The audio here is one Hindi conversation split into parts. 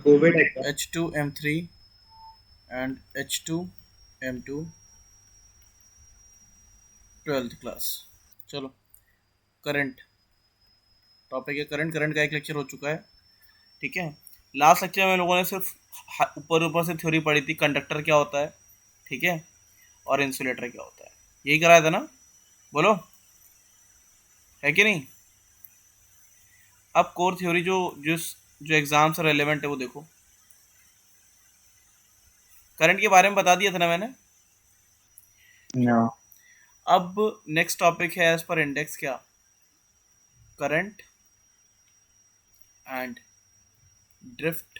कोविड है क्या? H2M3 and H2M2 twelfth class. चलो, करंट टॉपिक है। करंट करंट का एक लेक्चर हो चुका है, ठीक है। लास्ट लेक्चर में लोगों ने सिर्फ ऊपर ऊपर से थ्योरी पढ़ी थी, कंडक्टर क्या होता है, ठीक है, और इंसुलेटर क्या होता है। यही कराया था ना? बोलो, है कि नहीं? अब कोर थ्योरी जो जिस जो एग्जाम से रेलेवेंट है वो देखो। करंट के बारे में बता दिया था ना मैंने। नो। अब नेक्स्ट टॉपिक है एज पर इंडेक्स क्या, करंट एंड ड्रिफ्ट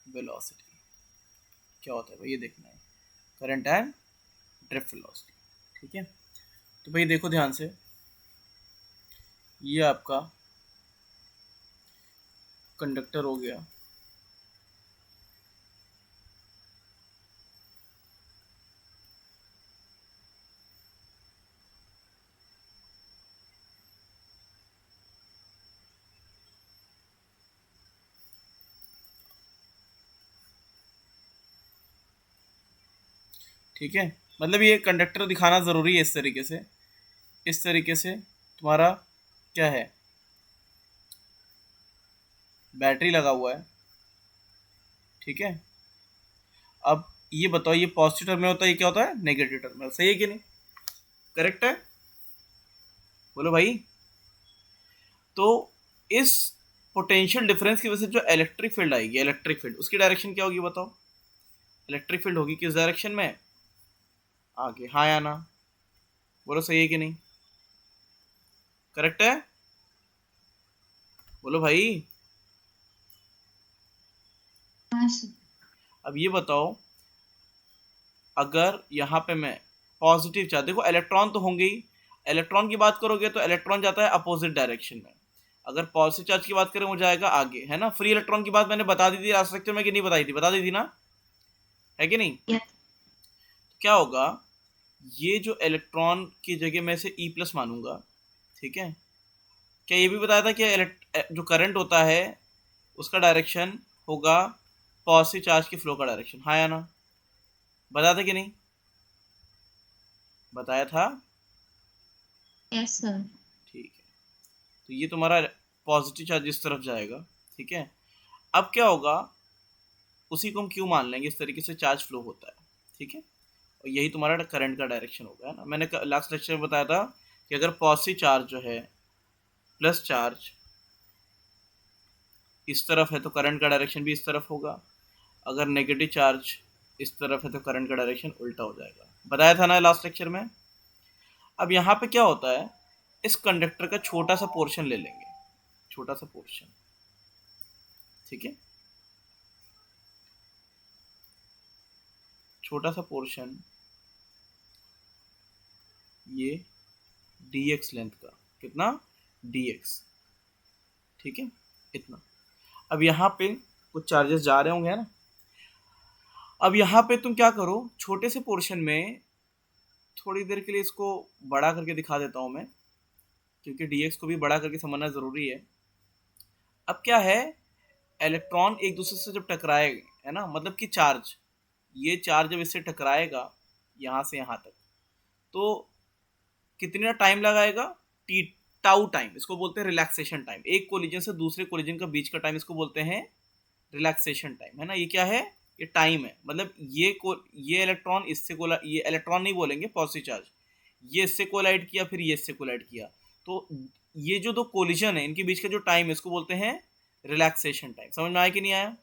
वेलोसिटी क्या होता है भाई, ये देखना है। करंट एंड ड्रिफ्ट वेलोसिटी, ठीक है। तो भाई देखो ध्यान से, ये आपका कंडक्टर हो गया, ठीक है। मतलब ये कंडक्टर दिखाना ज़रूरी है इस तरीके से। इस तरीके से तुम्हारा क्या है, बैटरी लगा हुआ है, ठीक है। अब ये बताओ, ये पॉजिटिव टर्मिनल होता है, ये क्या होता है, नेगेटिव टर्मिनल। सही है कि नहीं? करेक्ट है? बोलो भाई। तो इस पोटेंशियल डिफरेंस की वजह से जो इलेक्ट्रिक फील्ड आएगी, इलेक्ट्रिक फील्ड, उसकी डायरेक्शन क्या होगी बताओ। इलेक्ट्रिक फील्ड होगी किस डायरेक्शन में? आगे, हाँ या ना? बोलो सही है कि नहीं? करेक्ट है? बोलो भाई। हाँ सर। अब ये बताओ, अगर यहाँ पे मैं पॉजिटिव चार्ज, देखो इलेक्ट्रॉन तो होंगे ही। इलेक्ट्रॉन की बात करोगे तो इलेक्ट्रॉन जाता है अपोजिट डायरेक्शन में। अगर पॉजिटिव चार्ज की बात करें वो जाएगा आगे, है ना। फ्री इलेक्ट्रॉन की बात मैंने बता दी थी लास्ट लेक्चर में कि नहीं बताई थी? बता दी थी ना, है कि नहीं? यस। तो क्या होगा, ये जो इलेक्ट्रॉन की जगह मैं इसे ई प्लस मानूंगा, ठीक है। क्या ये भी बताया था कि जो करंट होता है उसका डायरेक्शन होगा पॉजिटिव चार्ज के फ्लो का डायरेक्शन, हाँ या ना? बताया था कि नहीं? बताया था, यस सर। ठीक है। तो ये तुम्हारा पॉजिटिव चार्ज इस तरफ जाएगा, ठीक है। अब क्या होगा, उसी को हम क्यों मान लेंगे, इस तरीके से चार्ज फ्लो होता है, ठीक है। और यही तुम्हारा करंट का डायरेक्शन होगा, है ना। मैंने लास्ट लेक्चर में बताया था कि अगर पॉजिटिव चार्ज जो है प्लस चार्ज इस तरफ है तो करंट का डायरेक्शन भी इस तरफ होगा। अगर नेगेटिव चार्ज इस तरफ है तो करंट का डायरेक्शन उल्टा हो जाएगा। बताया था ना लास्ट लेक्चर में। अब यहाँ पे क्या होता है, इस कंडक्टर का छोटा सा पोर्शन ले लेंगे, छोटा सा पोर्शन, ठीक है। छोटा सा पोर्शन, ये डी एक्स लेंथ का, कितना, डी एक्स, ठीक है, इतना। अब यहाँ पे कुछ चार्जेस जा रहे होंगे, है ना। अब यहाँ पे तुम क्या करो, छोटे से पोर्शन में थोड़ी देर के लिए इसको बड़ा करके दिखा देता हूँ मैं, क्योंकि डीएक्स को भी बड़ा करके समझना ज़रूरी है। अब क्या है, इलेक्ट्रॉन एक दूसरे से जब टकराएगा, है ना, मतलब कि चार्ज, ये चार्ज जब इससे टकराएगा यहाँ से यहाँ तक, तो कितना टाइम लगाएगा, टी टाउ टाइम, इसको बोलते हैं रिलैक्सेशन टाइम। एक कोलिजन से दूसरे कोलिजन का बीच का टाइम इसको बोलते हैं रिलैक्सेशन टाइम, है ना। ये क्या है, ये टाइम है। मतलब ये इलेक्ट्रॉन इससे ये इलेक्ट्रॉन नहीं बोलेंगे, पॉजिटिव चार्ज, ये इससे कोलाइड किया, फिर ये इससे कोलाइड किया, तो ये जो दो कोलिजन है इनके बीच का जो टाइम है इसको बोलते हैं रिलैक्सेशन टाइम। समझ में आया कि नहीं आया?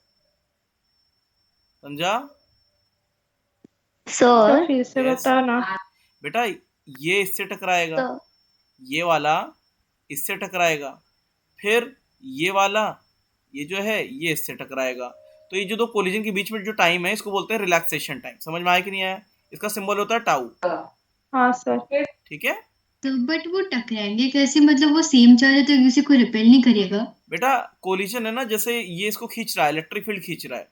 समझा? सर सर फिर से यस बताना। बेटा, ये इससे टकराएगा, सर ये वाला इससे टकराएगा, फिर ये वाला, ये जो है ये इससे टकराएगा। तो ये जो दो कोलिजन के बीच में जो टाइम है इसको बोलते हैं रिलैक्सेशन टाइम। समझ में आया कि नहीं आया? इसका सिंबल होता है टाउ, हाँ सर। ठीक है। तो बट वो टकराएंगे कैसे, मतलब वो सेम चार्ज है तो एक दूसरे को रिपेल नहीं करेगा। बेटा कोलिजन है ना, जैसे ये इसको खींच रहा है, इलेक्ट्रिक फील्ड खींच रहा है,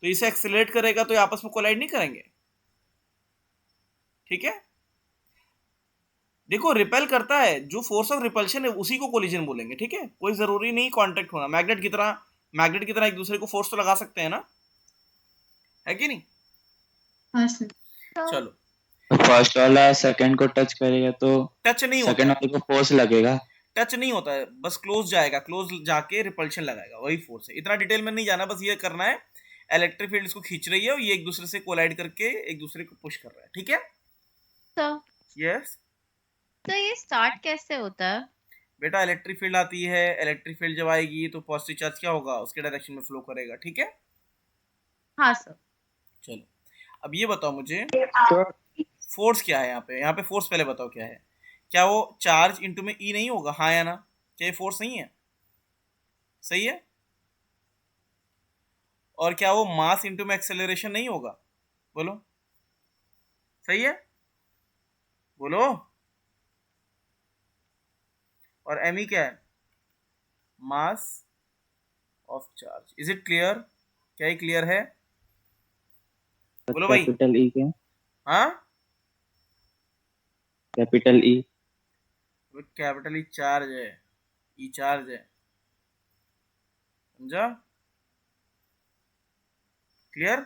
तो इसे एक्सेलरेट करेगा तो ये आपस में कोलाइड नहीं करेंगे, ठीक है। देखो रिपेल करता है, जो फोर्स ऑफ रिपल्शन है उसी को कोलिजन बोलेंगे, ठीक है। कोई जरूरी नहीं कांटेक्ट होना, मैग्नेट की तरह। मैग्नेट की तरह एक दूसरे को फोर्स तो लगा सकते हैं ना, है कि नहीं? हाँ सर। चलो, फर्स्ट वाला सेकंड को टच करेगा तो टच नहीं होता सेकंड है, वाले को फोर्स लगेगा। टच नहीं होता है, बस क्लोज जाएगा, क्लोज जाके रिपल्शन लगाएगा, वही फोर्स है। इतना डिटेल में नहीं जाना, बस ये करना है इलेक्ट्रिक फील्ड इसको खींच रही है और ये एक दूसरे से कोलाइड करके एक दूसरे को पुश कर रहा है, ठीक है? तो यस ये स्टार्ट कैसे होता है? बेटा, इलेक्ट्रिक फील्ड आती है, इलेक्ट्रिक फील्ड जब आएगी तो पॉजिटिव चार्ज क्या होगा, उसके डायरेक्शन में फ्लो करेगा, ठीक है? हाँ सर। चलो, अब ये बताओ मुझे सर फोर्स क्या है यहाँ पे फोर्स पहले बताओ क्या है। क्या वो चार्ज इंटू में ई नहीं होगा, हाँ या ना? क्या ये फोर्स नहीं है? सही है। और क्या वो मास इंटू में एक्सेलरेशन नहीं होगा? बोलो, सही है, बोलो। और एम ई क्या है? Mass of charge. Is it clear? क्या ये क्लियर है? बोलो भाई। कैपिटल ई क्या? हाँ, कैपिटल ई। कैपिटल ई चार्ज है, ई चार्ज है, समझा? क्लियर?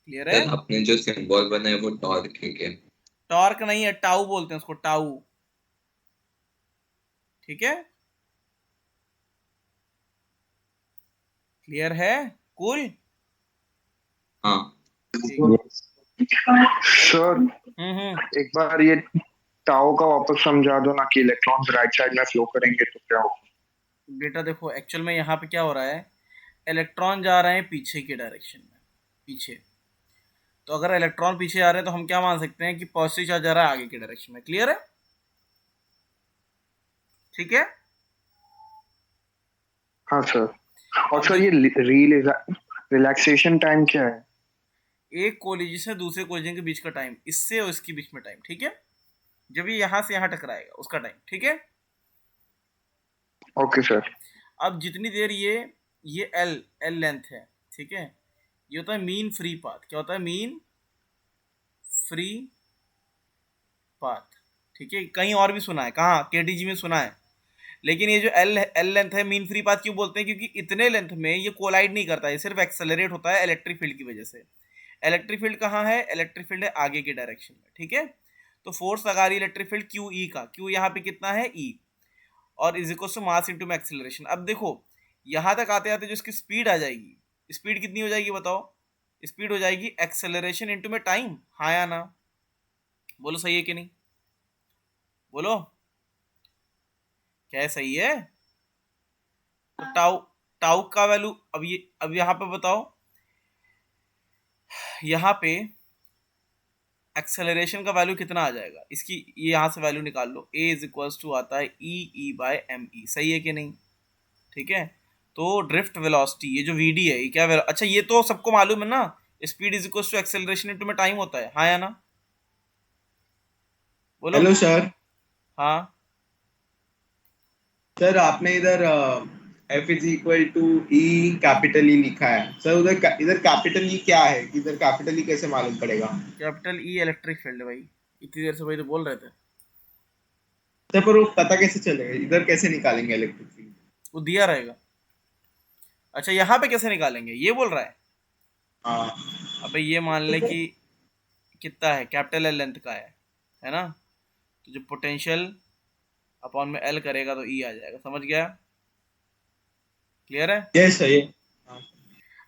क्लियर है? सर आपने जो सिंबल बनाया वो टॉर्क है क्या? टॉर्क नहीं है, टाउ बोलते हैं उसको, टाउ, ठीक है? क्लियर है? कूल? हाँ सर एक बार ये टाउ का वापस समझा दो ना, कि इलेक्ट्रॉन्स राइट साइड में फ्लो करेंगे तो क्या होगा? बेटा देखो, एक्चुअल में यहाँ पे क्या हो रहा है, इलेक्ट्रॉन जा रहे हैं पीछे की डायरेक्शन में, पीछे। तो अगर इलेक्ट्रॉन पीछे जा रहे हैं तो हम क्या मान सकते हैं कि पॉजिटिव चार्ज जा रहा है आगे की डायरेक्शन में। क्लियर है? ठीक है। हाँ सर। और सर ये रिलैक्सेशन टाइम क्या है? एक कोलिजन से दूसरे कोलिजन के बीच का टाइम, इससे और इसके बीच में टाइम, ठीक है? जब ये यहां से यहां टकराएगा उसका टाइम, ठीक है? Okay sir. अब जितनी देर ये एल लेंथ है, ठीक है, ये होता है मीन फ्री पाथ। क्या होता है? मीन फ्री पाथ, ठीक है? कहीं और भी सुना है, कहाँ? केटीजी में सुना है। लेकिन ये जो एल लेंथ है, मीन फ्री पाथ क्यों बोलते हैं? क्योंकि इतने लेंथ में ये कोलाइड नहीं करता है, सिर्फ एक्सेलरेट होता है इलेक्ट्रिक फील्ड की वजह से। इलेक्ट्रिक फील्ड कहाँ है? इलेक्ट्रिक फील्ड है आगे की डायरेक्शन में, ठीक है? तो फोर्स लगा रही है इलेक्ट्रिक फील्ड क्यू ई का, क्यू यहाँ पे कितना है? ई, और is equal to mass into acceleration. अब देखो, यहाँ तक आते आते जो इसकी स्पीड आ जाएगी, स्पीड कितनी हो जाएगी बताओ? स्पीड हो जाएगी एक्सेलरेशन इनटू में टाइम, हाँ या ना? बोलो सही है कि नहीं? बोलो, क्या है? सही है। तो टाउ का वैल्यू, अब यहाँ पे बताओ, यहाँ पे एक्सेलरेशन का वैल्यू कितना आ जाएगा इसकी? ये यहाँ से वैल्यू निकाल लो, a इज इक्वल्स टू आता है ई बाय एम ई। सही है कि नहीं? ठीक है। तो ड्रिफ्ट वेलोसिटी, ये जो vd है, ये क्या अच्छा ये तो सबको मालूम है ना, speed is equals to acceleration into में टाइम होता है, हाँ या ना? बोलो। Hello sir. हाँ सर आपने इधर F is equal to E capital E लिखा है सर, इधर कैपिटल ई क्या है? इधर कैपिटल ई कैसे मालूम पड़ेगा? कैपिटल ई इलेक्ट्रिक फील्ड है भाई, इतनी देर से भाई तो बोल रहे थे। सर पर वो पता कैसे चलेगा? इधर कैसे निकालेंगे इलेक्ट्रिक फील्ड? वो दिया रहेगा। अच्छा यहाँ पे कैसे निकालेंगे ये बोल रहा है? हाँ। अबे ये मान ले कि कितना है, कैपिटल एल लेंथ का है ना? तो जो पोटेंशियल अपॉन में एल करेगा तो ई आ जाएगा, समझ गया? क्लियर है? Yes sir. ये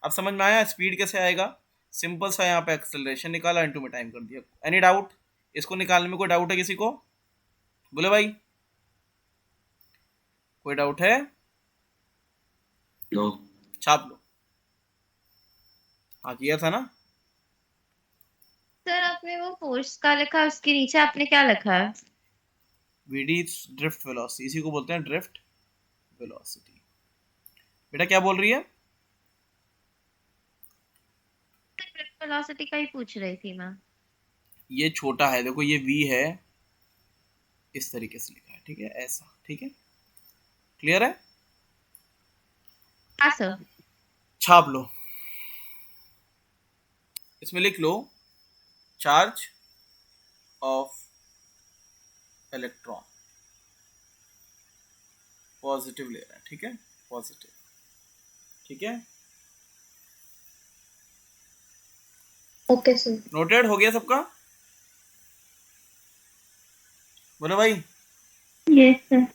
अब समझ में आया स्पीड कैसे आएगा? सिंपल सा, यहाँ पे एक्सेलरेशन निकाला, इनटू में टाइम कर दिया। Any doubt? इसको निकालने में कोई डाउट है किसी को? बोले भाई, कोई डाउट है? नो। छाप लो। हाँ किया था ना? सर आपने वो फोर्स का लिखा, उसके नीचे आपने क्या लिखा है? वीडी ड्रिफ्ट वेलोसिटी, इसी को बोलते हैं ड्रिफ्ट वेलोसिटी। बेटा क्या बोल रही है? ड्रिफ्ट वेलोसिटी का ही पूछ रही थी मैं। ये छोटा है, देखो ये v है, इस तरीके से लिखा है, ठीक है, ऐसा, ठीक है? क्लियर है? हाँ सर। छाप लो, इसमें लिख लो चार्ज ऑफ इलेक्ट्रॉन, पॉजिटिव ले रहा है, ठीक है, पॉजिटिव, ठीक है, ओके सर। नोटेड हो गया सबका? बोलो भाई। Yes sir.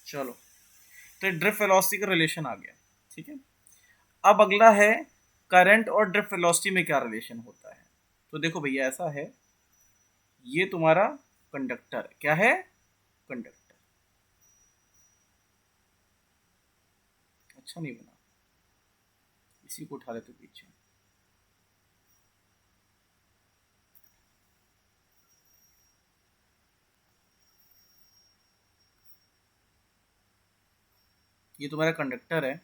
चलो, तो ड्रिफ्ट वेलोसिटी का रिलेशन आ गया, ठीक है। अब अगला है करंट और ड्रिफ्ट वेलोसिटी में क्या रिलेशन होता है। तो देखो भैया, ऐसा है, ये तुम्हारा कंडक्टर क्या है, कंडक्टर। अच्छा नहीं बना, इसी को उठा लेते पीछे। ये तुम्हारा कंडक्टर है,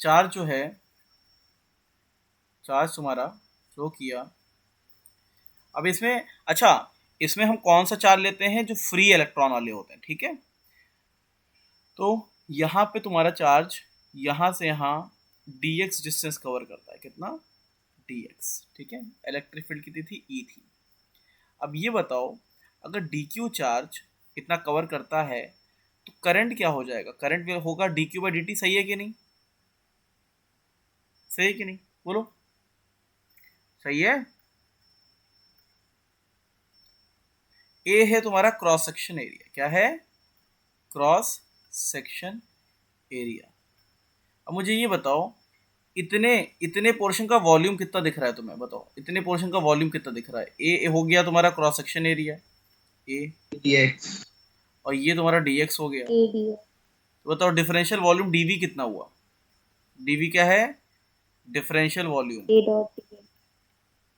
चार्ज जो है, चार्ज तुम्हारा फ्लो किया। अब इसमें, अच्छा, इसमें हम कौन सा चार्ज लेते हैं, जो फ्री इलेक्ट्रॉन वाले होते हैं, ठीक है। तो यहाँ पे तुम्हारा चार्ज यहाँ से यहाँ dx डिस्टेंस कवर करता है, कितना, dx, ठीक है। इलेक्ट्रिक फील्ड कितनी थी, E थी। अब ये बताओ, अगर dq चार्ज इतना कवर करता है तो करंट क्या हो जाएगा, करंट होगा dq/dt, सही है कि नहीं, सही है कि नहीं, बोलो, सही है। ए है तुम्हारा क्रॉस सेक्शन एरिया, क्या है, क्रॉस सेक्शन एरिया। अब मुझे ये बताओ, इतने इतने पोर्शन का वॉल्यूम कितना दिख रहा है तुम्हें, बताओ, इतने पोर्शन का वॉल्यूम कितना दिख रहा है। ए हो गया तुम्हारा क्रॉस सेक्शन एरिया, ए, dx, और ये तुम्हारा dx हो गया। तो बताओ डिफरेंशियल वॉल्यूम dv कितना हुआ, dv क्या है, डिफरेंशियल वॉल्यूम,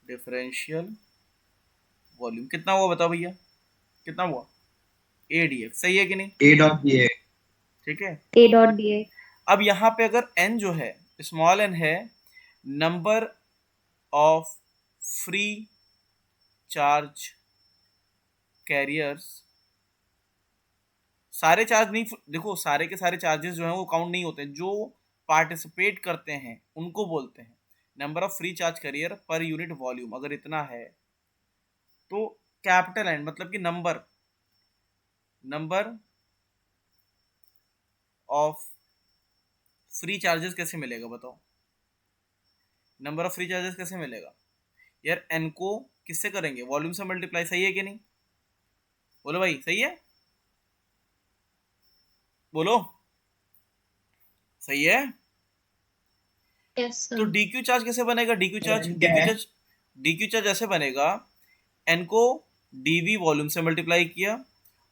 डिफरेंशियल वॉल्यूम कितना हुआ, बताओ भैया, कितना हुआ, a dx, सही है कि नहीं, a dot dx, ठीक है। A dot dx। अब यहाँ पे अगर n जो है, स्मॉल n है, number of free charge carriers, सारे चार्ज नहीं, देखो सारे के सारे चार्जेस जो हैं वो काउंट नहीं होते, जो पार्टिसिपेट करते हैं उनको बोलते हैं number of free charge carrier per unit volume. अगर इतना है तो कैपिटल एन, मतलब कि नंबर ऑफ फ्री चार्जेस कैसे मिलेगा, बताओ, नंबर ऑफ फ्री चार्जेस कैसे मिलेगा यार, एन को किससे करेंगे, वॉल्यूम से मल्टीप्लाई, सही है कि नहीं, बोलो भाई, सही है, बोलो, सही है। Yes sir. तो डीक्यू चार्ज कैसे बनेगा, डीक्यू चार्ज ऐसे बनेगा, एन को डीवी वॉल्यूम से मल्टीप्लाई किया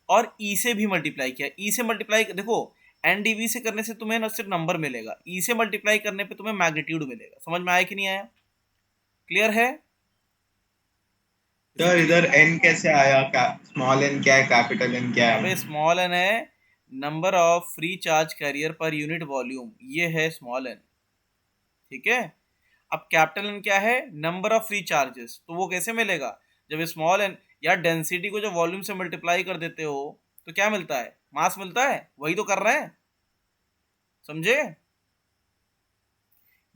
और ई से भी मल्टीप्लाई किया। ई से मल्टीप्लाई, देखो एन डीवी से करने से तुम्हें ना सिर्फ नंबर मिलेगा, ई से मल्टीप्लाई करने पे तुम्हें मैग्नीट्यूड मिलेगा। समझ में आया कि नहीं आया, क्लियर है। सर इधर n कैसे आया, स्मॉल n क्या है, कैपिटल n क्या है? अबे स्मॉल एन है number of free charge carrier per unit volume, ये है स्मॉल एन, ठीक है। अब कैपिटल एन क्या है, नंबर ऑफ फ्री चार्जेस, तो वो कैसे मिलेगा, जब स्मॉल एन, या डेंसिटी को जब वॉल्यूम से मल्टीप्लाई कर देते हो तो क्या मिलता है, मास मिलता है, वही तो कर रहे हैं, समझे।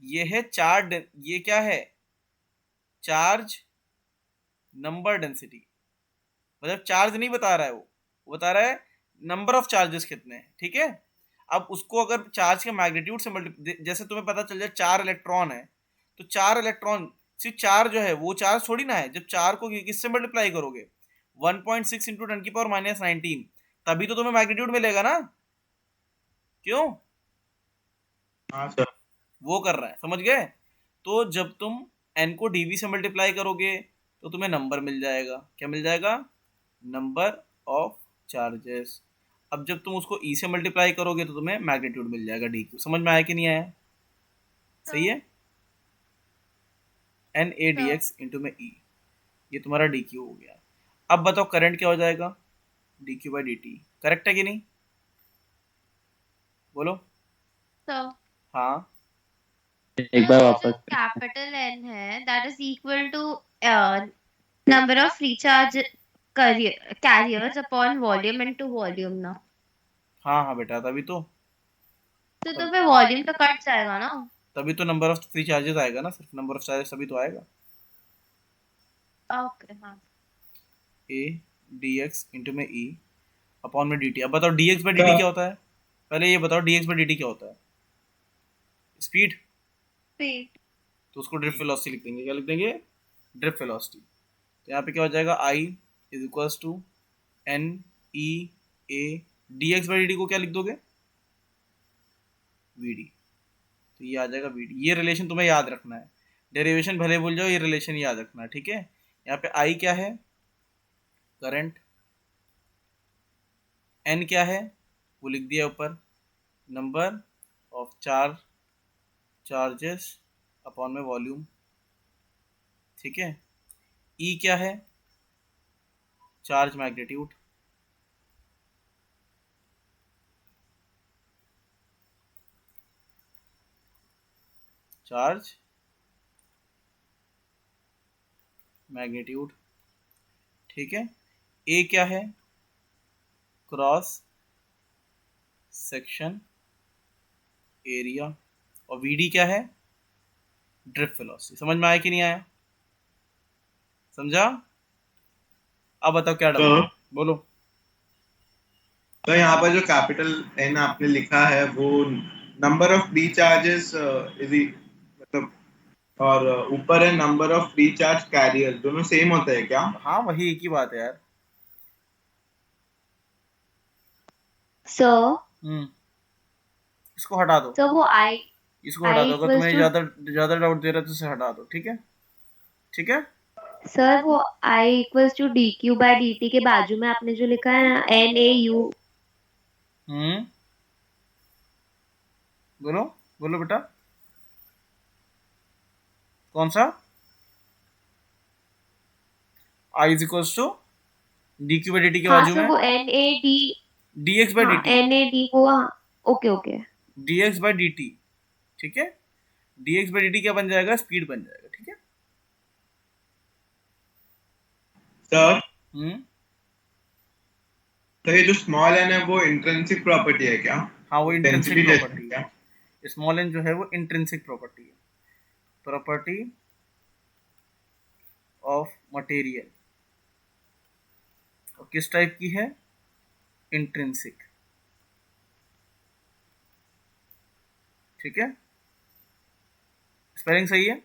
ये है चार्ज, ये क्या है, चार्ज नंबर डेंसिटी, मतलब चार्ज नहीं बता रहा है वो बता रहा है नंबर ऑफ चार्जेस कितने हैं, ठीक है। अब उसको अगर चार्ज के मैग्नीट्यूड से जैसे तुम्हें पता चल जाए 4 इलेक्ट्रॉन है, तो 4 इलेक्ट्रॉन, सिर्फ 4 जो है वो चार्ज थोड़ी ना है, जब 4 को किससे मल्टीप्लाई करोगे, 1.6 इंटू 10⁻⁻19, तभी तो तुम्हें मैग्नीट्यूड मिलेगा ना, क्यों, हाँ सर। वो कर रहा है, समझ गए। तो जब तुम n को dv से मल्टीप्लाई करोगे तो तुम्हें नंबर मिल जाएगा, क्या मिल जाएगा, नंबर ऑफ चार्जेस। अब जब तुम उसको e से मल्टीप्लाई करोगे तो तुम्हें मैग्नीट्यूड मिल जाएगा dq। समझ में आया कि नहीं आया, सही है। n a dx इंटू में e, ये तुम्हारा dq हो गया। अब बताओ करंट क्या हो जाएगा, dq/dt, करेक्ट है कि नहीं, बोलो। सर हाँ, एक बार वापस कैपिटल एन है, that is equal to number of free charge carriers upon volume into volume ना। हाँ हाँ बेटा, तभी तो फिर वॉल्यूम तो कट जाएगा ना। तभी तो नंबर ऑफ फ्री चार्जेस आएगा ना, सिर्फ नंबर ऑफ चार्जेस तभी तो आएगा। ओके हाँ। a dx इंटू में e, अपॉन में dt। अब बताओ dx बाई dt तो- क्या होता है, पहले ये बताओ dx बाई dt क्या होता है, स्पीड। Speed. तो उसको ड्रिफ्ट वेलोसिटी लिख देंगे, क्या लिख देंगे, ड्रिफ्ट वेलोसिटी। तो यहाँ पे क्या हो जाएगा, i is equals to n e a dx by dt को क्या लिख दोगे, vd। तो ये आ जाएगा vd। ये रिलेशन तुम्हें याद रखना है, डेरिवेशन भले भूल जाओ, ये रिलेशन याद रखना है, ठीक है। यहाँ पे i क्या है, करंट, n क्या है वो लिख दिया ऊपर, नंबर ऑफ चार्जेस अपॉन में वॉल्यूम, ठीक है। ई क्या है, चार्ज मैग्नीट्यूड, चार्ज मैग्नीट्यूड, ठीक है। ए क्या है, क्रॉस सेक्शन एरिया, और वीडी क्या है, ड्रिफ्ट वेलोसिटी। समझ में आया कि नहीं आया, समझा। अब बताओ क्या डाउट है, बोलो। तो यहाँ पर जो कैपिटल एन आपने लिखा है वो नंबर ऑफ फ्री चार्जेस मतलब, और ऊपर है number of free charge carrier, दोनों सेम होता है क्या? हाँ वही एक ही बात है यार। So, इसको हटा दो, so वो I इसको हटा दो, अगर equals तुम्हें to- ज्यादा डाउट दे रहा है तो इसे हटा दो, ठीक है, ठीक है। सर वो I equals to dq by dt के बाजू में आपने जो लिखा है ना NAU, बोलो बोलो बेटा, कौन सा, i is equals to dq by dt के हाँ बाजू सर में वो NAD, dx बाई हाँ dt, NAD वो, हाँ okay okay. dx by dt, ठीक है। dx बाई dt क्या बन जाएगा, स्पीड बन जाएगा, ठीक है। सर हम्म तो ये जो स्मॉल एन है वो इंट्रिंसिक प्रॉपर्टी है क्या? हाँ वो इंट्रिंसिक डेंसिटी जैसी प्रॉपर्टी क्या? है, स्मॉल एन जो है वो इंट्रिंसिक प्रॉपर्टी है, प्रॉपर्टी ऑफ मटेरियल, और किस टाइप की है, इंट्रिंसिक, ठीक है। स्पेलिंग सही है,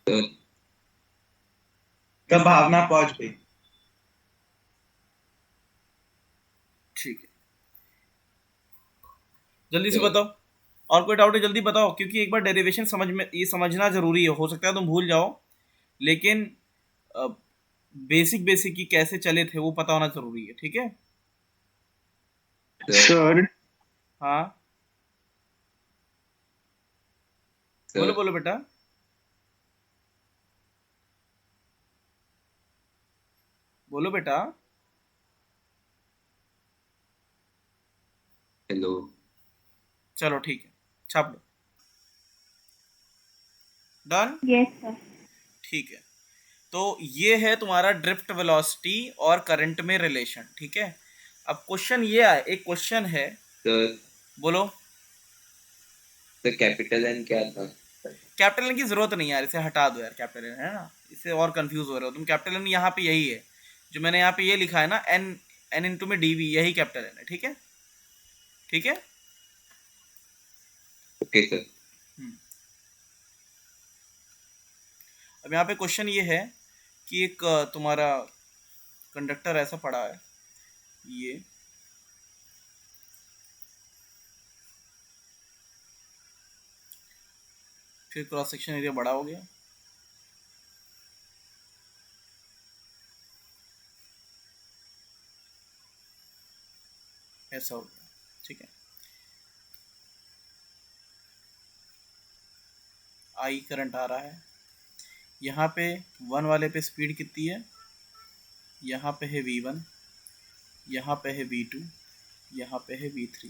तो तब भावना पहुंच गई। ठीक है। जल्दी से बताओ, और कोई डाउट है जल्दी बताओ, क्योंकि एक बार डेरिवेशन समझ में, ये समझना जरूरी है, हो सकता है तुम भूल जाओ, लेकिन बेसिक की कैसे चले थे वो पता होना जरूरी है, ठीक है। सर हाँ बोलो सर बोलो बेटा, बोलो बेटा, हेलो। चलो ठीक है, छाप लो, डन, यस सर। ठीक है। तो ये है तुम्हारा ड्रिफ्ट वेलोसिटी और करंट में रिलेशन, ठीक है। अब क्वेश्चन ये आए, एक क्वेश्चन है, सर बोलो। सर कैपिटल एन क्या था? कैपिटल एन की जरूरत नहीं है यार, इसे हटा दो यार, कैपिटल एन है ना, इससे और कंफ्यूज हो रहे हो तुम। कैपिटल एन यहाँ पे यही है, जो मैंने यहाँ पे ये लिखा है ना, एन इंटू में डीवी, यही कैपिटल एन है, ठीक है, ठीक है। Okay sir. अब यहाँ पे क्वेश्चन ये है कि एक तुम्हारा कंडक्टर ऐसा पड़ा है, ये फिर क्रॉस सेक्शन एरिया बड़ा हो गया, ऐसा हो गया, ठीक है। आई करंट आ रहा है, यहाँ पे 1 वाले पे स्पीड कितनी है, यहाँ पे है v1, यहाँ पे है v2, यहाँ पे है v3,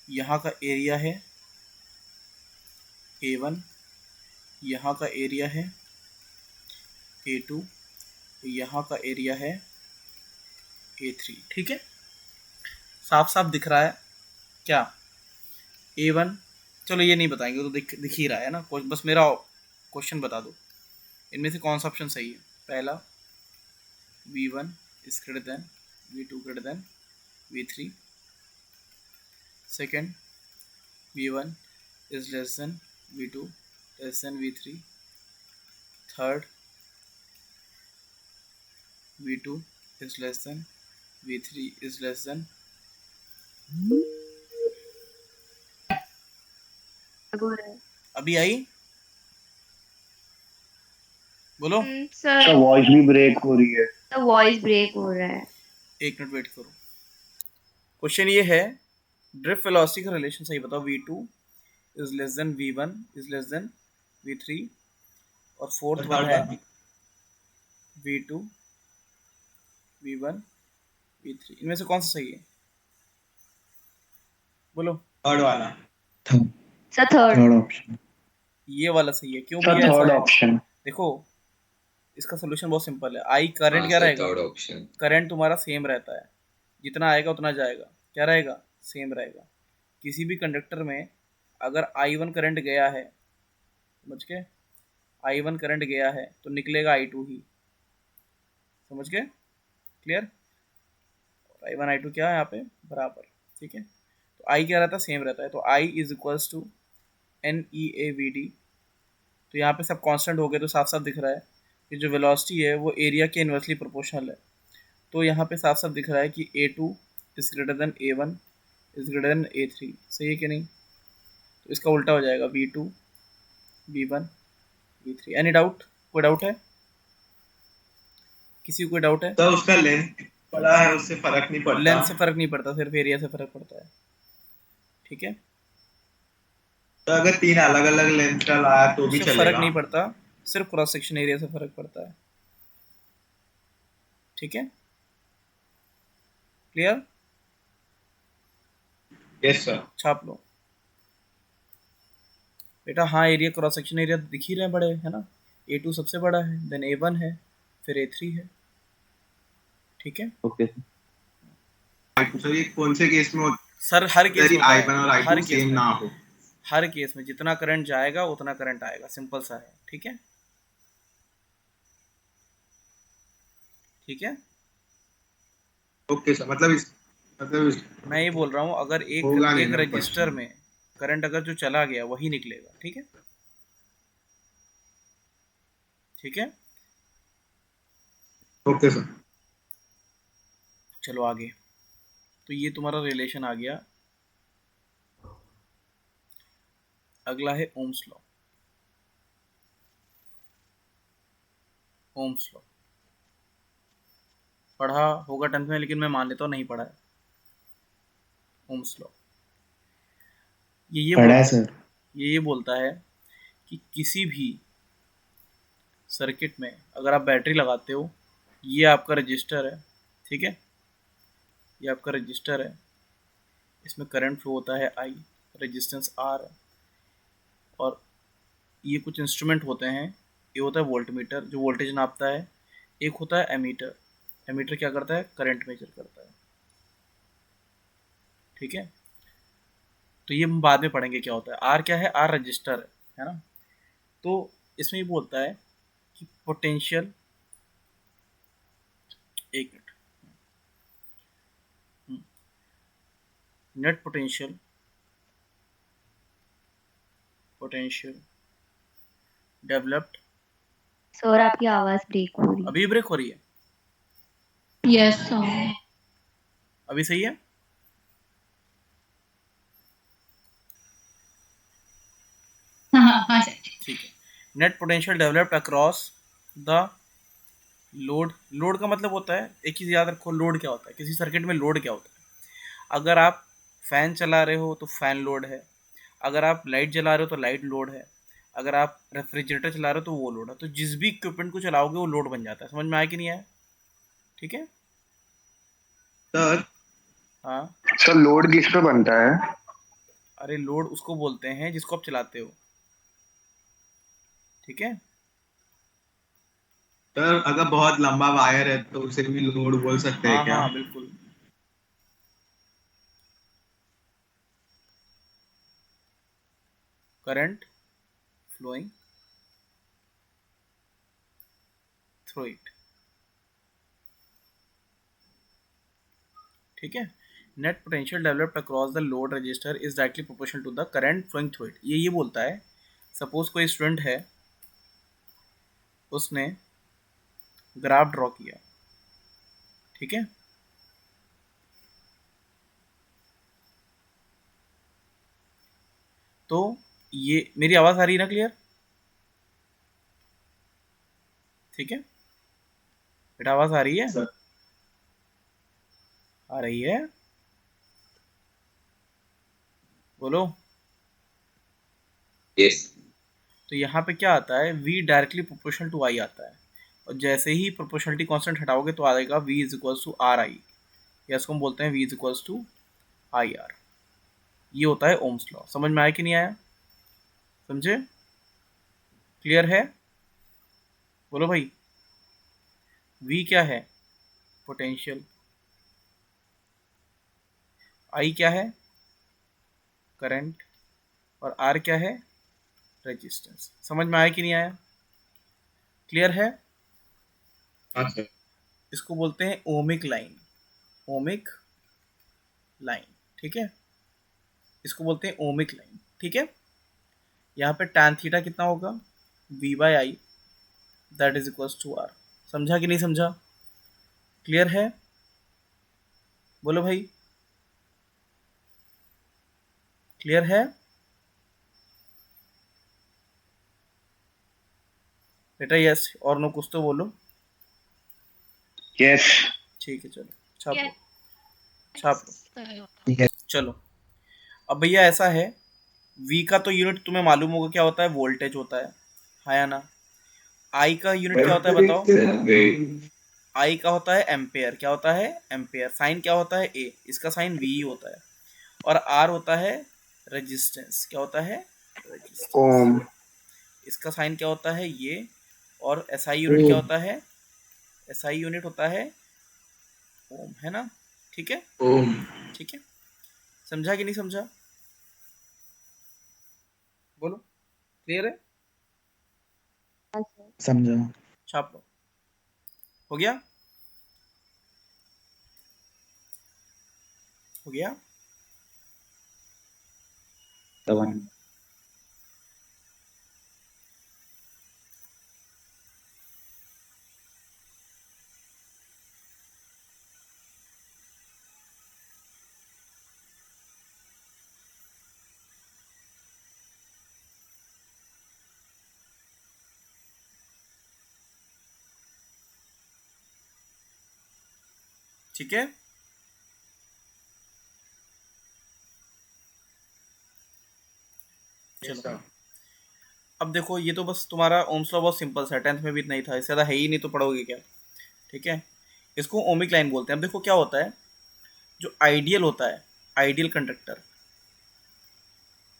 यहाँ का एरिया है a1, यहाँ का एरिया है a2, यहाँ का एरिया है a3, ठीक है। साफ साफ दिख रहा है क्या, a1, चलो ये नहीं बताएंगे, वो तो दिख ही रहा है ना, बस मेरा क्वेश्चन बता दो, इनमें से कौन सा ऑप्शन सही है। पहला v1 is greater than V2 greater than V3. Second, V1 is less than V2 less than V3. Third, V2 is less than V3 is less than. अभी आई बोलो। सर वॉइस भी ब्रेक हो रही है। तो वॉइस ब्रेक हो रहा है। एक मिनट वेट करो। क्वेश्चन ये है ड्रिफ्ट वेलोसिटी का रिलेशन सही बताओ। V2 is less than V1 is less than V3 और फोर्थ वन है V2 V1 V3। इनमें से कौन सा सही है बोलो। थर्ड वाला। Sir third option. ये वाला सही है। क्यों सर भैया ऐसा थर्ड है? ऑप्शन। देखो इसका सोल्यूशन बहुत सिंपल है। आई करंट क्या रहेगा? Third option. करंट तुम्हारा सेम रहता है, जितना आएगा उतना जाएगा। क्या रहेगा? सेम रहेगा। किसी भी कंडक्टर में अगर I1 करंट गया है, समझ के, I1 करंट गया है तो निकलेगा I2 ही। समझ के? क्लियर? I1 I2 क्या है यहाँ पे बराबर। ठीक है, तो I क्या रहता है? सेम रहता है। तो I is equals to NEAVD। तो यहाँ पे सब कांस्टेंट हो गए तो साफ साफ दिख रहा है कि जो वेलोसिटी है वो एरिया के इन्वर्सली प्रोपोर्शनल है। तो यहाँ पे साफ साफ दिख रहा है कि A2 is greater than A1 is greater than A3। सही है कि नहीं? तो इसका उल्टा हो जाएगा V2 V1 V3। Any doubt? कोई डाउट है किसी को? कोई डाउट है? तो उसका लेंथ बड़ा है, उससे फर्क नहीं पड़ता। लेंथ से फर्क नहीं पड़ता, सिर्फ एरिया से फर्क पड़ता है। ठीक है, तो अगर तीन अलग अलग लेंथ का लाया तो भी सिर्फ चलेगा। फर्क नहीं पड़ता, सिर्फ क्रॉस सेक्शन एरिया से फर्क पड़ता है। ठीक है, क्लियर? Yes sir. छाप लो बेटा। हाँ, एरिया क्रॉस सेक्शन एरिया दिख ही रहे बड़े है ना। A2 सबसे बड़ा है, देन A1 है, फिर A3 है। ठीक है ओके सर ये कौन से केस में होता सर? हर केस में होता है। I1 और हर I2 केस सेम में, ना हो? हर केस में जितना करंट जाएगा उतना करंट आएगा। सिंपल सा है। ठीक है, ठीक है। ओके सर, मतलब मैं ये बोल रहा हूँ अगर एक होगा नहीं एक ना रजिस्टर question। में करंट अगर जो चला गया वही निकलेगा। ठीक है, ठीक है। Okay sir. चलो आगे। तो ये तुम्हारा रिलेशन आ गया। अगला है ओम्स लॉ। ओम्स लॉ पढ़ा होगा 10th में, लेकिन मैं मान लेता हूँ नहीं पढ़ा है। ओम्स लॉ ये पढ़ा बोलता है है, सर। ये बोलता है कि किसी भी सर्किट में अगर आप बैटरी लगाते हो, ये आपका रजिस्टर है। ठीक है, ये आपका रजिस्टर है, इसमें करंट फ्लो होता है I, रेजिस्टेंस R है, और ये कुछ इंस्ट्रूमेंट होते हैं। ये होता है वोल्टमीटर जो वोल्टेज नापता है। एक होता है एमीटर, एमीटर क्या करता है? करंट मेजर करता है। ठीक है, तो ये हम बाद में पढ़ेंगे क्या होता है। आर क्या है? आर रजिस्टर है ना। तो इसमें ये बोलता है कि पोटेंशियल, एक minute, net potential, potential developed. Sir आपकी आवाज ब्रेक हो रही है। अभी ब्रेक हो रही है? Yes sir. अभी सही है? हाँ सर। ठीक है। Net potential developed across the load. Load का मतलब होता है, एक चीज़ याद रखो, लोड क्या होता है। किसी सर्किट में लोड क्या होता है? अगर आप फैन चला रहे हो तो फैन लोड है, अगर आप लाइट जला रहे हो तो लाइट लोड है, अगर आप रेफ्रिजरेटर चला रहे हो तो वो लोड है। तो जिस भी इक्विपमेंट को चलाओगे वो लोड बन जाता है। समझ में आया कि नहीं आया? ठीक है। सर हाँ, सर लोड किस पे बनता है? अरे लोड उसको बोलते हैं जिसको आप चलाते हो। ठीक है, सर अगर बहुत लंबा वायर है तो उसे भी लोड बोल सकते हैं हाँ क्या? हाँ बिल्कुल। Current flowing through it। ठीक है। Net potential developed across the load resistor is directly proportional to the current flowing through it. ये बोलता है, सपोज कोई स्टूडेंट है, उसने ग्राफ ड्रॉ किया, ठीक है, तो ये मेरी आवाज आ रही है ना क्लियर? ठीक है बेटा, आवाज आ रही है? आ रही है, बोलो। यस। तो यहाँ पे क्या आता है, v directly proportional to i आता है, और जैसे ही प्रोपोर्शनलिटी कांस्टेंट हटाओगे तो आएगा v is equals to R I, या इसको हम बोलते हैं v is equals to I R. ये होता है ओम्स लॉ। समझ में आया कि नहीं आया? समझे? क्लियर है? बोलो भाई। v क्या है? पोटेंशियल। i क्या है? करंट। और r क्या है? रेजिस्टेंस। समझ में आया कि नहीं आया? क्लियर है? हाँ सर। इसको बोलते हैं ओमिक लाइन, ओमिक लाइन, ठीक है, इसको बोलते हैं ओमिक लाइन, ठीक है। यहाँ पे tan थीटा कितना होगा? v by I that is equals to r। समझा कि नहीं समझा? क्लियर है? बोलो भाई, क्लियर है? बेटा यस और नो कुछ तो बोलो। यस। ठीक है, चलो छाप लो, Yes. छाप लो। चलो अब भैया ऐसा है, v का तो यूनिट तुम्हें मालूम होगा क्या होता है, वोल्टेज होता है या ना? i का यूनिट क्या होता है बताओ? i का होता है एम्पेयर। क्या होता है? एम्पेयर। साइन क्या होता है? a, इसका साइन v होता है। और r होता है रेजिस्टेंस। क्या होता है? रेजिस्टेंस। ओम। इसका साइन क्या होता है? ये। और SI यूनिट क्या होता है? SI यूनिट होता है ओम, है ना? ठीक है, ओम। ठीक है। समझा कि नहीं समझा? बोलो, क्लियर है? समझा। छाप लो। हो गया? हो गया? तवन। ठीक है, चलो अब देखो, ये तो बस तुम्हारा ओम्स लॉ बहुत सिंपल सा, 10th में भी इतना ही था, इससे ज़्यादा है ही नहीं, तो पढ़ोगे क्या? ठीक है, इसको ओमिक लाइन बोलते हैं। अब देखो क्या होता है, जो आइडियल होता है, आइडियल कंडक्टर,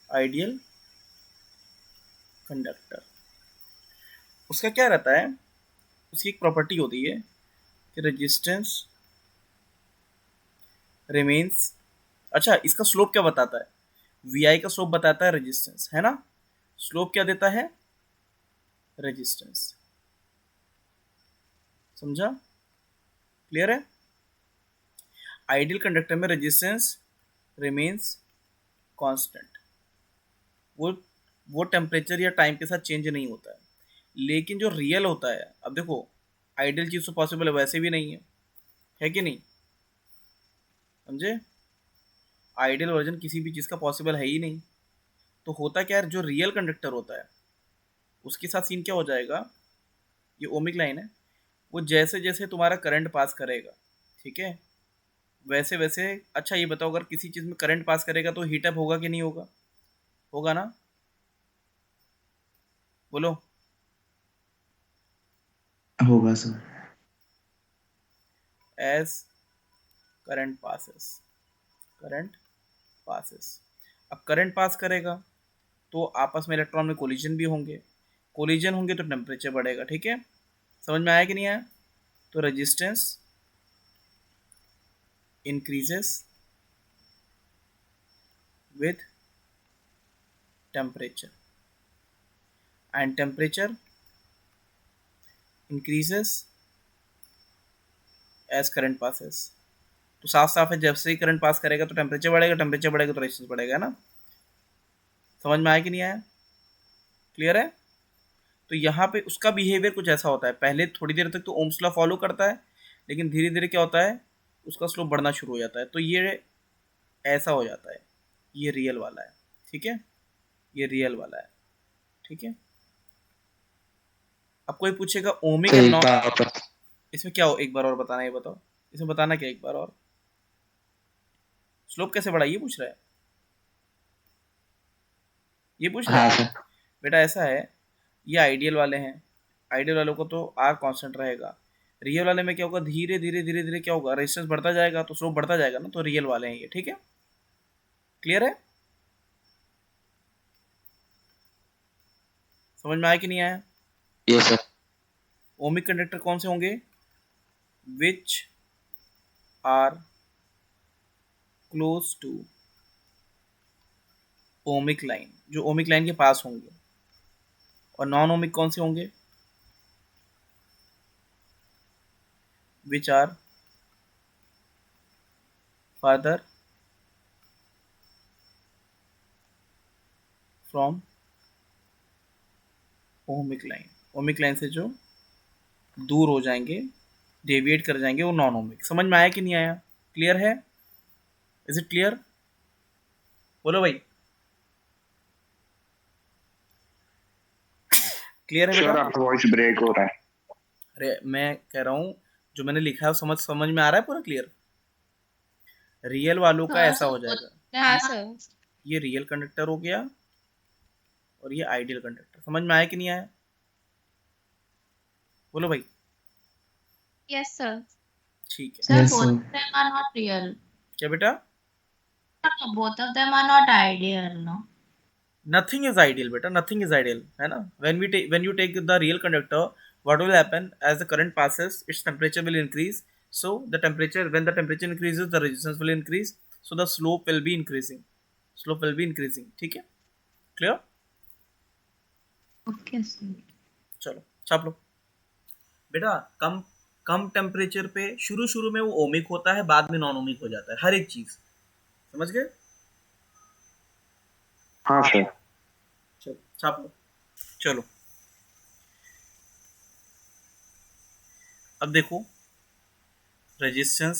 आइडियल कंडक्टर, उसका क्या रहता है, उसकी एक प्रॉपर्टी होती है कि रेजिस्टेंस रिमेन्स, अच्छा इसका स्लोप क्या बताता है? वी आई का स्लोप बताता है रेजिस्टेंस, है ना? स्लोप क्या देता है? रेजिस्टेंस। समझा? क्लियर है? आइडियल कंडक्टर में रेजिस्टेंस रिमेन्स कांस्टेंट, वो टेम्परेचर या टाइम के साथ चेंज नहीं होता है। लेकिन जो रियल होता है, अब देखो आइडियल चीज़ तो पॉसिबल है, वैसे भी नहीं है कि नहीं? समझे? आइडियल वर्जन किसी भी चीज़ का पॉसिबल है ही नहीं। तो होता क्या है, जो रियल कंडक्टर होता है उसके साथ सीन क्या हो जाएगा, ये ओमिक लाइन है, वो जैसे जैसे तुम्हारा करंट पास करेगा, ठीक है, वैसे वैसे, अच्छा ये बताओ, अगर किसी चीज़ में करंट पास करेगा तो हीटअप होगा कि नहीं होगा? होगा ना? बोलो। होगा sir. As current passes, current passes, अब करंट पास करेगा तो आपस में इलेक्ट्रॉन में कोलिजन भी होंगे, कोलिजन होंगे तो टेम्परेचर बढ़ेगा, ठीक है। समझ में आया कि नहीं आया? तो resistance increases with temperature and temperature increases as current passes, तो साफ साफ है, जब से ही करंट पास करेगा तो टेम्परेचर बढ़ेगा, टेम्परेचर बढ़ेगा तो रेजिस्टेंस बढ़ेगा ना। समझ में आया कि नहीं आया? क्लियर है? तो यहाँ पे उसका बिहेवियर कुछ ऐसा होता है, पहले थोड़ी देर तक तो ओम्स लॉ फॉलो करता है, लेकिन धीरे धीरे क्या होता है, उसका स्लोप बढ़ना शुरू हो जाता है। तो ये ऐसा हो जाता है, ये रियल वाला है, ठीक है, ये रियल वाला है, ठीक है। अब कोई पूछेगा ओमिक एंड नॉन, इसमें क्या हो, एक बार और बताना, ये बताओ इसमें बताना क्या एक बार और, स्लोप कैसे बढ़ा ये पूछ रहा है, ये पूछ रहा है। बेटा ऐसा है, ये आइडियल वाले हैं, आइडियल वालों को तो आर कांस्टेंट रहेगा, रियल वाले में क्या होगा, धीरे धीरे धीरे धीरे क्या होगा, रेजिस्टेंस बढ़ता जाएगा तो स्लोप बढ़ता जाएगा ना, तो रियल वाले हैं ये, ठीक है। क्लियर है? समझ में आया कि नहीं आया? Yes sir. ओमिक कंडक्टर कौन से होंगे, which are close to ohmic line, जो ओमिक लाइन के पास होंगे। और नॉन ओमिक कौन से होंगे, which are further from ohmic line, ohmic line से जो दूर हो जाएंगे, डेविएट कर जाएंगे, वो नॉन ओमिक। समझ में आया कि नहीं आया? क्लियर है? Is it clear? बोलो भाई, क्लियर है सर बेटा? आपका वॉइस ब्रेक हो रहा है। अरे मैं कह रहा हूँ जो मैंने लिखा है समझ में आ रहा है पूरा क्लियर? रियल वालों का ऐसा हो जाएगा, हाँ सर। ये रियल कंडक्टर हो गया और ये आइडियल कंडक्टर। समझ में आया कि नहीं आया? बोलो भाई। Yes sir. ठीक है। Sir, Yes, both sir. of them are not real. क्या बेटा? Both of them are not ideal, no? Nothing is ideal बेटा, nothing is ideal, है ना। when you take the real conductor, what will happen, as the current passes its temperature will increase, so the temperature, when the temperature increases the resistance will increase, so the slope will be increasing, ठीक है। क्लियर? Okay, sir. चलो छाप लो बेटा। कम कम टेम्परेचर पे शुरू में वो ओमिक होता है, बाद में नॉन ओमिक हो जाता है, हर एक चीज। समझ गए? हाँ सर। चलो छाप लो। चलो अब देखो, रेजिस्टेंस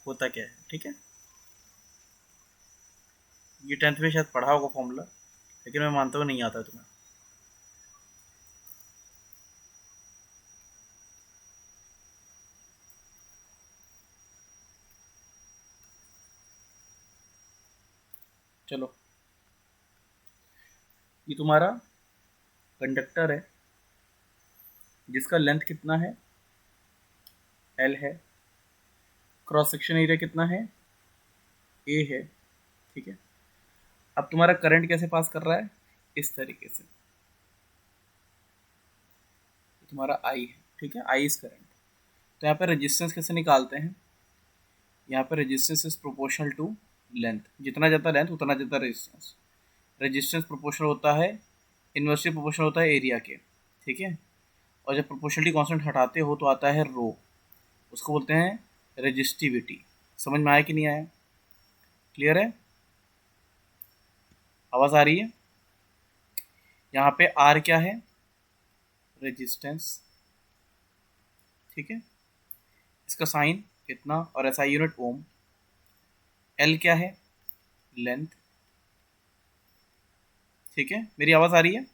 होता क्या है, ठीक है। ये 10th में शायद पढ़ा होगा फॉर्मूला, लेकिन मैं मानता हूँ नहीं आता तुम्हें। चलो ये तुम्हारा कंडक्टर है जिसका लेंथ कितना है, L है, क्रॉस सेक्शन एरिया कितना है, A है, ठीक है। अब तुम्हारा करंट कैसे पास कर रहा है, इस तरीके से, तुम्हारा I है, ठीक है, I इज करंट। तो यहाँ पे रेजिस्टेंस कैसे निकालते हैं, यहाँ पे resistance is proportional to length, जितना ज़्यादा लेंथ उतना ज़्यादा रेजिस्टेंस। रेजिस्टेंस प्रोपोर्शनल होता है, इन्वर्सली प्रोपोर्शनल होता है एरिया के, ठीक है। और जब प्रोपोर्शनलिटी कांस्टेंट हटाते हो तो आता है रो, उसको बोलते हैं रेजिस्टिविटी। समझ में आया कि नहीं आया? क्लियर है? आवाज़ आ रही है? यहाँ पे R क्या है, रेजिस्टेंस, ठीक है, इसका साइन इतना और SI यूनिट ओम। L क्या है, लेंथ, ठीक है। मेरी आवाज़ आ रही है?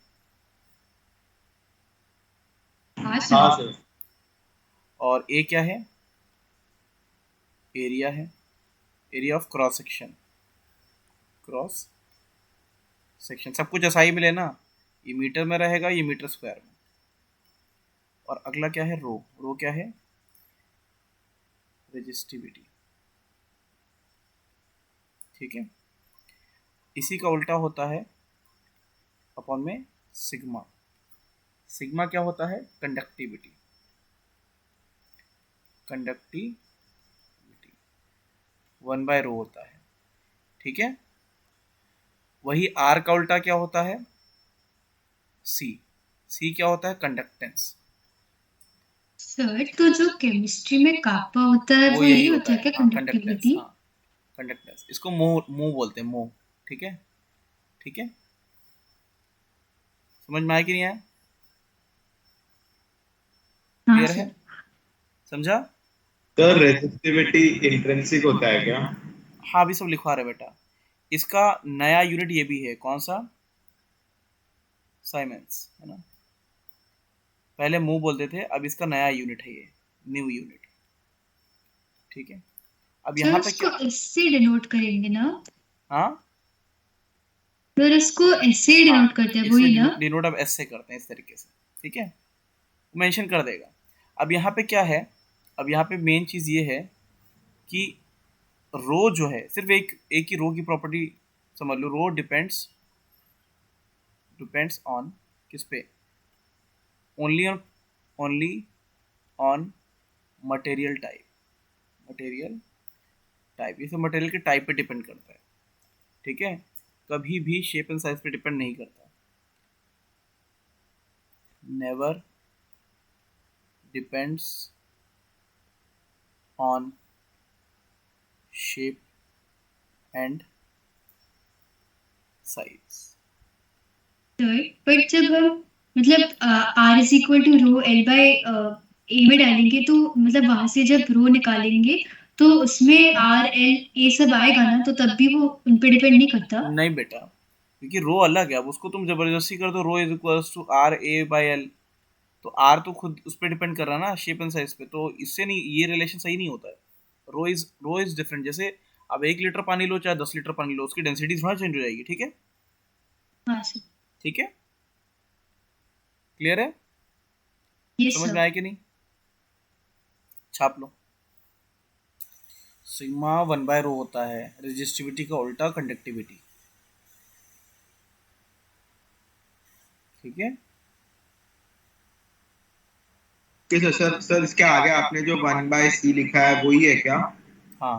हाँ सर। हाँ सर। और A क्या है, एरिया है, एरिया ऑफ क्रॉस सेक्शन। सब कुछ SI में लेना, ये मीटर में रहेगा, ये मीटर स्क्वायर में। और अगला क्या है, रो क्या है, रेजिस्टिविटी, ठीक है। इसी का उल्टा होता है अपॉन में सिग्मा क्या होता है, कंडक्टिविटी 1/ρ होता है, ठीक है। वही R का उल्टा क्या होता है, C क्या होता है, कंडक्टेंस, सर तो जो केमिस्ट्री में कापा होता है वो यही होता है क्या, कंडक्टेंस। कंडक्टिविटी? हाँ, कंडक्टेंस। इसको मो बोलते हैं, मो। ठीक है, ठीक है, समझ में आया कि नहीं आया? हाँ क्लियर है? सर। समझा? सर रेसिस्टिविटी इंट्रिंसिक होता है क्या? हाँ, अभी सब लिखवा रहे बेटा। इसका नया यूनिट ये भी है, कौन सा? साइमेंस, है ना? पहले मू बोलते थे, अब इसका नया यूनिट है ये, न्यू यूनिट। ठीक है, अब सर यहाँ पे उसको क्या? ऐसे डिनोट करेंगे ना? हाँ सर इसको ऐसे हाँ, डिनोट करते हैं, इसे वही ना? डिनोट अब ऐसे करते हैं, इस तरीके से। ठीक है, मेंशन कर देगा। अब यहाँ पे क्या है? अब यहाँ पे मेन चीज़ ये है कि रो जो है, सिर्फ एक ही रो की प्रॉपर्टी समझ लो। रो डिपेंड्स ऑन किस पे? Only on material type. ये सब मटेरियल के टाइप पे डिपेंड करता है। ठीक है, कभी भी शेप एंड साइज पे डिपेंड नहीं करता। Never depends on shape and size. Sir but जब हम मतलब R is equal to rho L by A में डालेंगे तो मतलब वहां से जब रो निकालेंगे तो उसमें आर एल ये सब आएगा ना, तो तब भी वो उन पे डिपेंड नहीं करता? नहीं बेटा, क्योंकि रो अलग है। अब उसको तुम जबरदस्ती कर दो rho is equals to R A by L, तो आर तो खुद उस पर डिपेंड कर रहा है ना, शेप एंड साइज पे। तो इससे नहीं, ये रिलेशन सही नहीं होता है। रो इज डिफरेंट। जैसे अब 1 लीटर पानी लो चाहे 10 लीटर पानी लो, उसकी डेंसिटी थोड़ा चेंज हो जाएगी। ठीक है, हाँ सर। ठीक है, क्लियर है? यस समझ सर। में आया कि नहीं? छाप लो। सिग्मा 1/रो होता है रेजिस्टिविटी का उल्टा, कंडक्टिविटी। ठीक है, ठीक है सर। सर इसके आगे आपने जो 1/c लिखा है वही है क्या हाँ,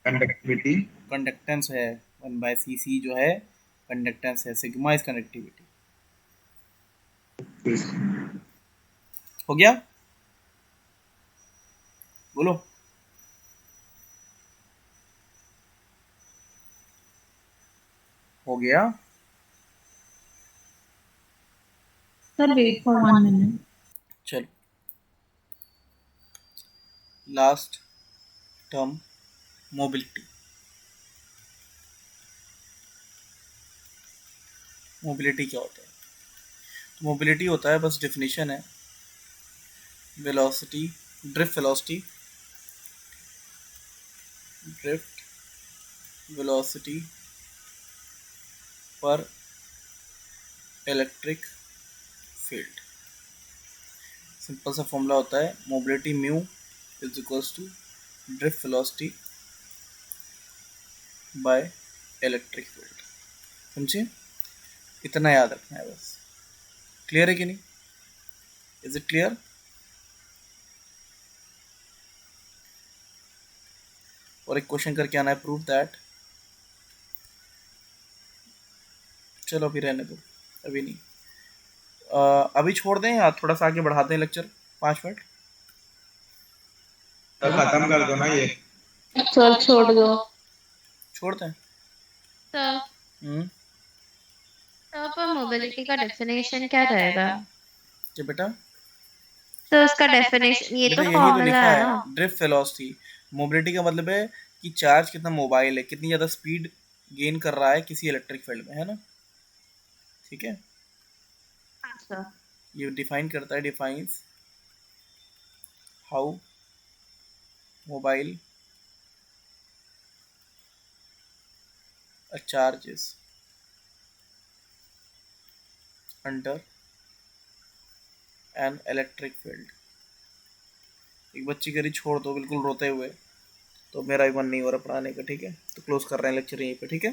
कंडक्टिविटी? कंडक्टेंस है। 1/cc जो है कंडक्टेंस है, सिग्मा इज कंडक्टिविटी। हो गया? बोलो। हो गया? Sir, wait for 1 minute. चलो, लास्ट टर्म मोबिलिटी। मोबिलिटी क्या होता है? तो मोबिलिटी होता है, बस डेफिनेशन है, velocity, drift velocity per electric field. Simple सा फॉर्मूला होता है, mobility mu is equals to drift velocity by electric field. समझे? इतना याद रखना है बस। क्लियर है कि नहीं? Is it clear? और एक क्वेश्चन करके आना है, प्रूव दैट। चलो अभी रहने दो, अभी नहीं। अभी छोड़ दें या थोड़ा सा आगे बढ़ाते हैं लेक्चर, 5 मिनट? सर खत्म कर दो ना ये। Sir, छोड़ दो. छोड़ते हैं। सर हम्म, सर पर मोबिलिटी का डेफिनेशन क्या रहेगा? क्या बेटा? तो उसका डेफिनेशन ये बेटा तो यही तो फॉर्मूला लिखा है है, ना? Drift velocity. मोबिलिटी का मतलब है कि चार्ज कितना मोबाइल है, कितनी ज़्यादा स्पीड गेन कर रहा है किसी इलेक्ट्रिक फील्ड में, है ना? ठीक है, सर ये डिफाइन करता है, defines how mobile a charge is under an electric field। एक बच्ची कह रही छोड़ दो बिल्कुल रोते हुए, तो मेरा भी मन नहीं हो रहा पढ़ाने का। ठीक है, तो क्लोज कर रहे हैं लेक्चर यहीं पे। ठीक है।